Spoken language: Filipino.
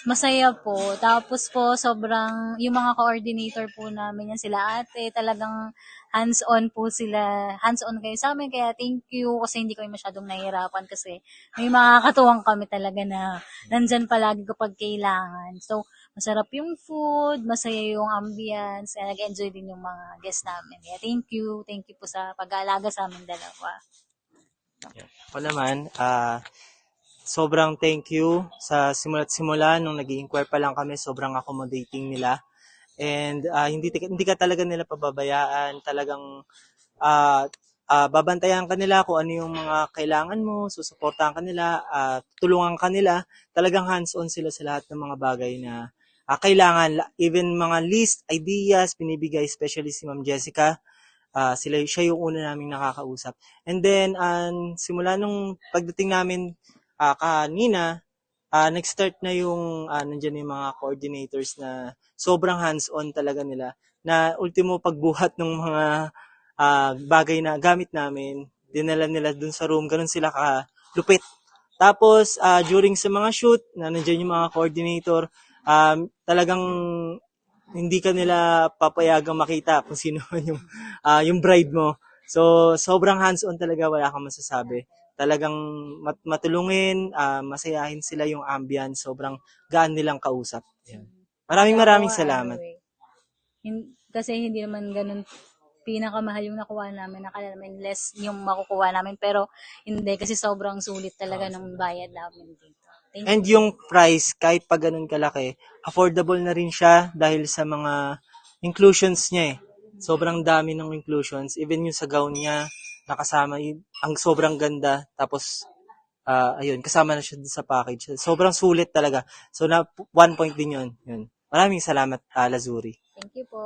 Masaya po. Tapos po, sobrang, yung mga coordinator po namin, yan sila ate, talagang hands-on po sila. Hands-on kayo sa amin, kaya thank you. Kasi hindi kami masyadong nahihirapan kasi may mga katuwang kami talaga na nandyan palagi kapag kailangan. So, masarap yung food, masaya yung ambience, kaya nag-enjoy din yung mga guests namin. Kaya thank you. Thank you po sa pag-aalaga sa amin dalawa. Ako naman, sobrang thank you sa simula't simula nung nag-i-inquire pa lang kami, sobrang accommodating nila. And hindi ka talaga nila pababayaan, talagang babantayan ka nila kung ano yung mga kailangan mo, susuportahan ka nila, tutulungan ka nila. Talagang hands-on sila sa lahat ng mga bagay na kailangan. Even mga list, ideas, binibigay, especially si Ma'am Jessica. Siya yung una naming nakakausap. And then, simula nung pagdating namin kanina, nag-start na yung, nandiyan yung mga coordinators na sobrang hands-on talaga nila. Na ultimo pagbuhat ng mga bagay na gamit namin, dinala nila dun sa room, ganun sila ka-lupit. Tapos, during sa mga shoot, na nandiyan yung mga coordinator, talagang hindi ka nila papayagang makita kung sino yung bride mo. So, sobrang hands-on talaga, wala kang masasabi. Talagang matulungin, masayahin sila yung ambience, sobrang gaan nilang kausap. Yan. Maraming Kaya maraming ako, salamat. kasi hindi naman ganun pinakamahal yung nakuha namin. Nakala namin less yung makukuha namin. Pero hindi, kasi sobrang sulit talaga ng bayad namin dito. Thank And you po. yung price, kahit pa ganun kalaki, affordable na rin siya dahil sa mga inclusions niya eh. Sobrang dami ng inclusions. Even yung sa gown niya, nakasama, ang sobrang ganda. Tapos, ayun, kasama na siya sa package. Sobrang sulit talaga. So, 1 point din yun. Yun. Maraming salamat, Lazuri. Thank you po.